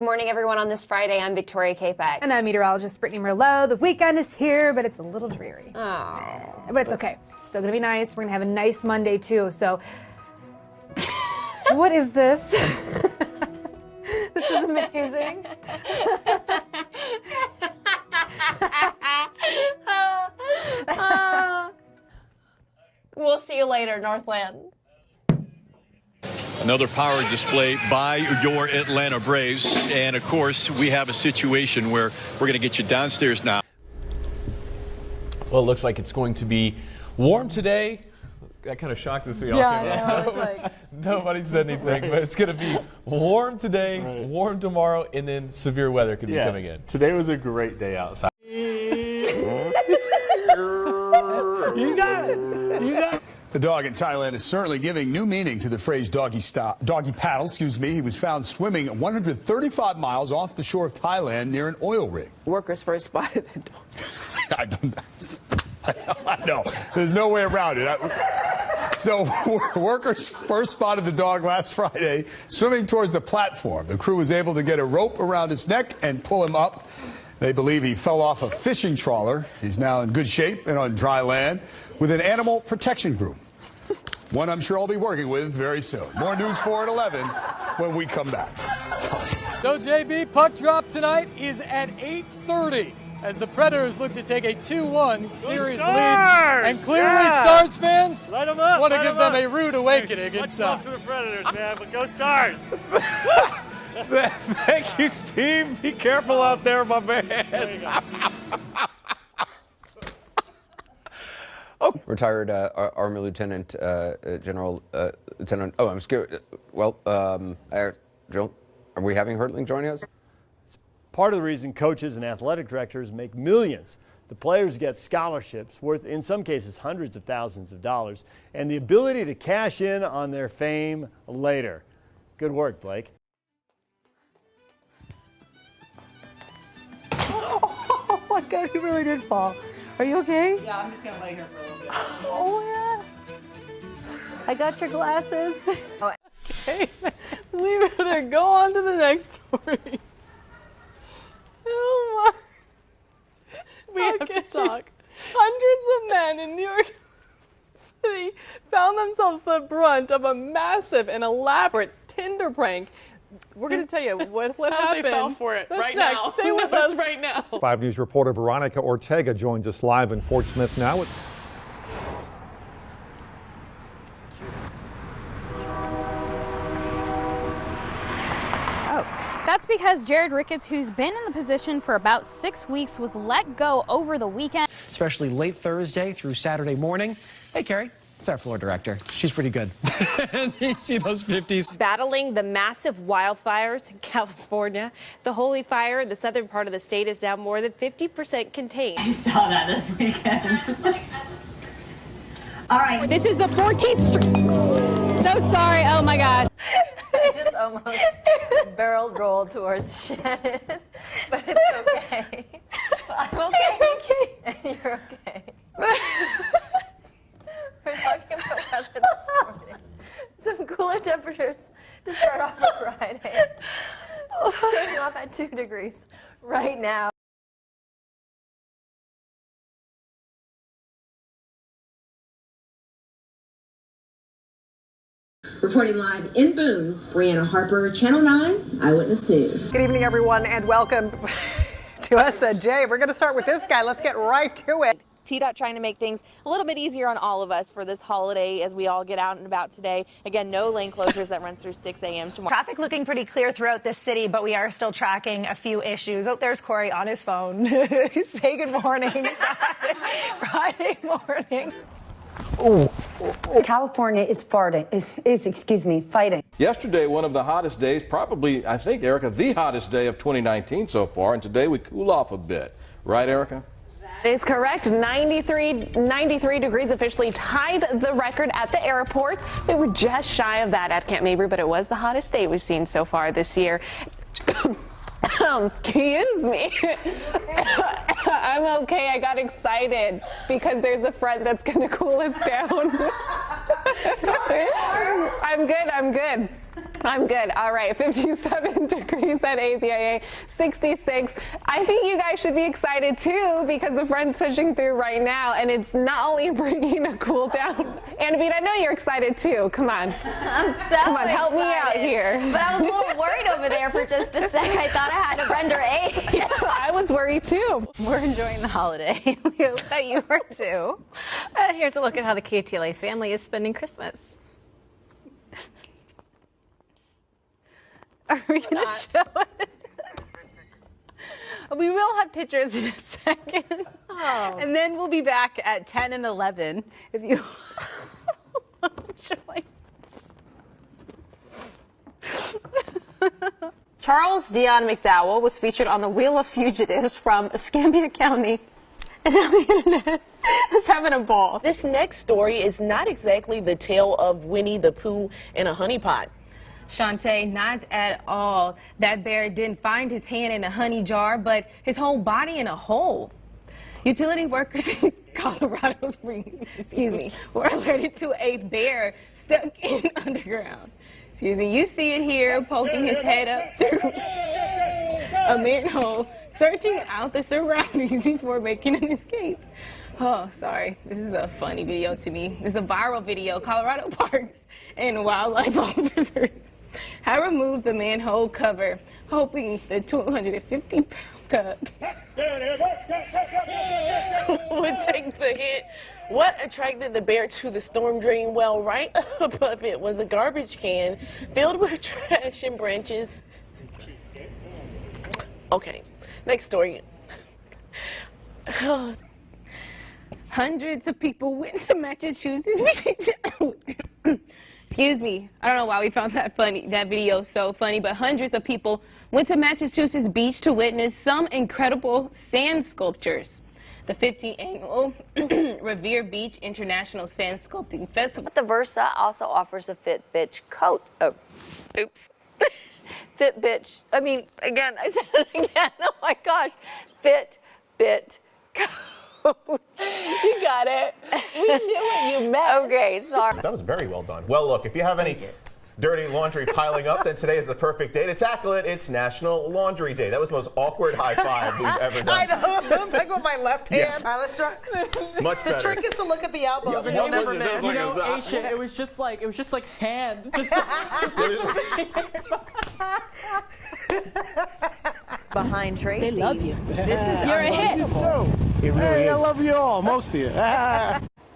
Good morning, everyone. On this Friday, I'm Victoria Capek. And I'm meteorologist Brittany Merlot. The weekend is here, but it's a little dreary. Oh. But it's okay. It's still going to be nice. We're going to have a nice Monday, too. So, what is this? This is amazing. We'll see you later, Northland. Another power display by your Atlanta Braves. And, of course, we have a situation where we're going to get you downstairs now. Well, it looks like it's going to be warm today. That kind of shocked us. Nobody said anything, but it's going to be warm today, warm tomorrow, and then severe weather could be coming in. Today was a great day outside. You got it. You got it. The dog in Thailand is certainly giving new meaning to the phrase doggy paddle, He was found swimming 135 miles off the shore of Thailand near an oil rig. Workers first spotted the dog. I know. There's no way around it. So workers first spotted the dog last Friday swimming towards the platform. The crew was able to get a rope around his neck and pull him up. They believe he fell off a fishing trawler. He's now in good shape and on dry land with an animal protection group. One I'm sure I'll be working with very soon. More News 4 at 11 when we come back. So JB, puck drop tonight is at 8:30 as the Predators look to take a 2-1 series lead. And clearly Stars fans want to give them a rude awakening inside. Much love to the Predators, man, but go Stars. Thank you, Steve. Be careful out there, my man. There you go. Retired Army Lieutenant General Lieutenant. Oh, I'm scared. Well, Joe, are we having Hertling joining us? Part of the reason coaches and athletic directors make millions. The players get scholarships worth, in some cases, hundreds of thousands of dollars, and the ability to cash in on their fame later. Good work, Blake. Oh my God, he really did fall. Are you okay? Yeah, I'm just going to lay here for a little bit. Oh, yeah. I got your glasses. Okay. We better go on to the next story. Oh my. We have to talk. Hundreds of men in New York City found themselves the brunt of a massive and elaborate Tinder prank. We're going to tell you what happened. They fell for it. That's right next. now. Stay with us right now. 5 News reporter Veronica Ortega joins us live in Fort Smith now. That's because Jared Ricketts, who's been in the position for about 6 weeks, was let go over the weekend. Especially late Thursday through Saturday morning. Hey, Carrie. It's our floor director. She's pretty good. You see those 50s. Battling the massive wildfires in California. The Holy Fire in the southern part of the state is now more than 50% contained. I saw that this weekend. All right. This is the 14th Street. So sorry. Oh, my gosh. I just almost barrel rolled towards Shannon, but it's okay. I'm okay. And you're okay. We're talking about weather this morning. Some cooler temperatures to start off a Friday. Starting off at 2 degrees right now. Reporting live in Boone, Brianna Harper, Channel 9 Eyewitness News. Good evening, everyone, and welcome to us at Jay. We're going to start with this guy. Let's get right to it. TDOT trying to make things a little bit easier on all of us for this holiday as we all get out and about today. Again, no lane closures. That runs through 6 a.m. tomorrow. Traffic looking pretty clear throughout this city, but we are still tracking a few issues. Oh, there's Corey on his phone. Say good morning. Friday morning. California is fighting. Yesterday, one of the hottest days, probably, I think, Erica, the hottest day of 2019 so far, and today we cool off a bit. Right, Erica? That is correct. 93 degrees officially tied the record at the airport. We were just shy of that at Camp Mabry, but it was the hottest day we've seen so far this year. Excuse me. I'm okay. I got excited because there's a front that's going to cool us down. I'm good. I'm good. All right, 57 degrees at APIA, 66. I think you guys should be excited too because the front's pushing through right now, and it's not only bringing a cool down. Annabeth, I know you're excited too. Come on. I'm so Come on, help me out here. But I was a little worried over there for just a sec. I thought I had to render aid. I was worried too. We're enjoying the holiday. We hope that you are too. Here's a look at how the KTLA family is spending Christmas. Are we going to show it? We will have pictures in a second. Oh. And then we'll be back at 10 and 11 if you want to join us. Charles Dion McDowell was featured on the Wheel of Fugitives from Escambia County, and now the internet is having a ball. This next story is not exactly the tale of Winnie the Pooh in a honey pot. Shantae, not at all. That bear didn't find his hand in a honey jar, but his whole body in a hole. Utility workers in Colorado Springs, were alerted to a bear stuck in underground. You see it here, poking his head up through a manhole, searching out the surroundings before making an escape. Oh, sorry. This is a funny video to me. It's a viral video. Colorado parks and wildlife officers have removed the manhole cover, hoping the 250-pound cub would take the hit. What attracted the bear to the storm drain? Well, right above it was a garbage can filled with trash and branches. Okay, next story. Hundreds of people went to Massachusetts. Excuse me. I don't know why we found that video so funny, but hundreds of people went to Massachusetts Beach to witness some incredible sand sculptures. The 15th annual Revere Beach International Sand Sculpting Festival. The Versa also offers a Fit Bitch coat. Oh, oops. Fit Bitch. I mean, again, I said it again. Oh my gosh. Fit Bit coat. You got it. We knew what you meant. Okay, sorry. That was very well done. Well, look, if you have any dirty laundry piling up, then today is the perfect day to tackle it. It's National Laundry Day. That was the most awkward high five we've ever done. I know. It was like with my left hand. Yes. All right, let's try. Much better. The trick is to look at the elbows and you'll never miss. You know, Aisha, it was just like hand. Behind Tracy. They love you. This is You're a hit. It really is. I love you all, most of you.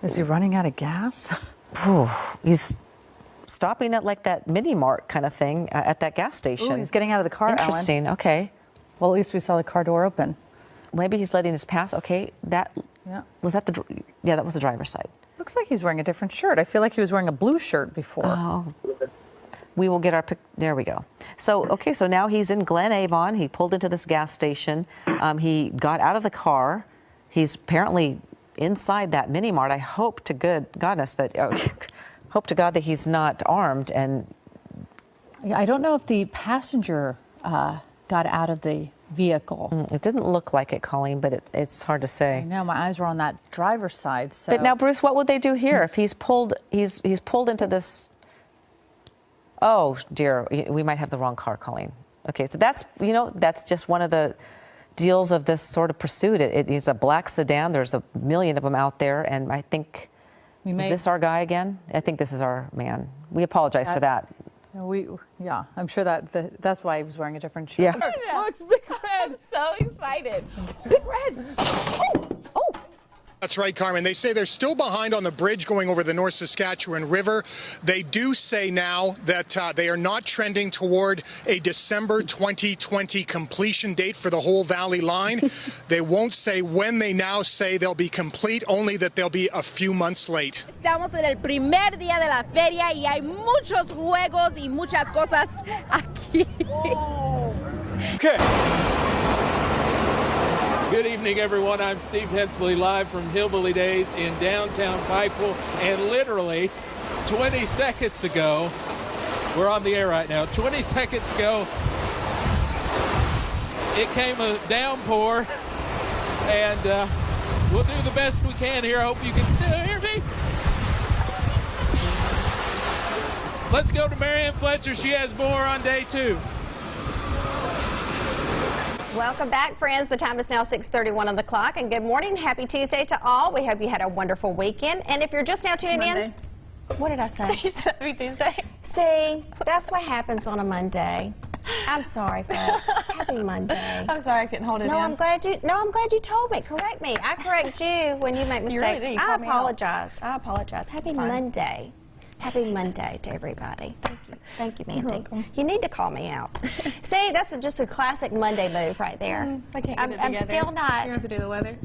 Is he running out of gas? He's stopping at like that mini mart kind of thing at that gas station. Ooh, he's getting out of the car, Interesting. Ellen. Okay. Well, at least we saw the car door open. Maybe he's letting us pass. Okay. That was that the that was the driver's side. Looks like he's wearing a different shirt. I feel like he was wearing a blue shirt before. Oh. We will get our pic. There we go. So, okay, so now he's in Glen Avon. He pulled into this gas station. He got out of the car. He's apparently inside that mini mart. I hope to goodness that, hope to God that he's not armed. And I don't know if the passenger got out of the vehicle. It didn't look like it, Colleen, but it's hard to say. I know, my eyes were on that driver's side. So. But now, Bruce, what would they do here if he's pulled into this? Oh dear, we might have the wrong car, Colleen. Okay, so that's just one of the deals of this sort of pursuit. It's a black sedan. There's a million of them out there, and I think is this our guy again? I think this is our man. We apologize for that. Yeah, I'm sure that's why he was wearing a different shirt. Yeah. Looks Big Red. So excited. Big Red. Oh. That's right, Carmen. They say they're still behind on the bridge going over the North Saskatchewan River. They do say now that they are not trending toward a December 2020 completion date for the whole Valley line. They won't say when. They now say they'll be complete, only that they'll be a few months late. Estamos en el primer día de la feria y hay muchos juegos y muchas cosas aquí. Okay. Good evening, everyone. I'm Steve Hensley, live from Hillbilly Days in downtown Pikeville. And literally 20 seconds ago, we're on the air right now, 20 seconds ago, it came a downpour. And we'll do the best we can here. I hope you can still hear me. Let's go to Marianne Fletcher. She has more on day 2. Welcome back, friends. The time is now 6:31 on the clock, and good morning. Happy Tuesday to all. We hope you had a wonderful weekend. And if you're just now tuning in, what did I say? You said Happy Tuesday. See, that's what happens on a Monday. I'm sorry, folks. Happy Monday. I'm sorry I couldn't hold it in. I'm glad you told me. Correct me. I correct you when you make mistakes. You really did. You I called me out. apologize. I apologize. Happy Monday. Happy Monday to everybody. Thank you. Thank you, Mandy. You're welcome. You need to call me out. See, that's just a classic Monday move right there. I can't get it I'm together. still not. You have to do the weather.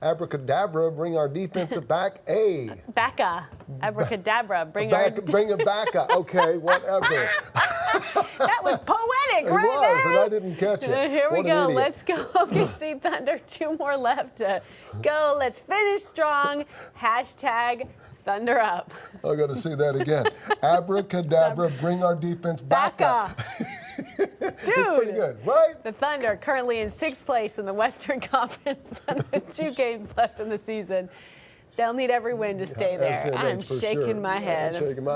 Abracadabra, bring our defensive back. A. Backa. Abracadabra, bring Bring it back. Okay, whatever. That was poetic, It right was, there. and I didn't catch it. Here we What an go. idiot. Let's go. OKC Thunder. 2 more left to go. Let's finish strong. Hashtag Thunder up. I got to see that again. Abracadabra, bring our defense back up. Dude, pretty good, right? The Thunder currently in 6th place in the Western Conference with 2 games left in the season. They'll need every win to stay there. That's it, I'm for shaking sure. my head. I'm shaking my head.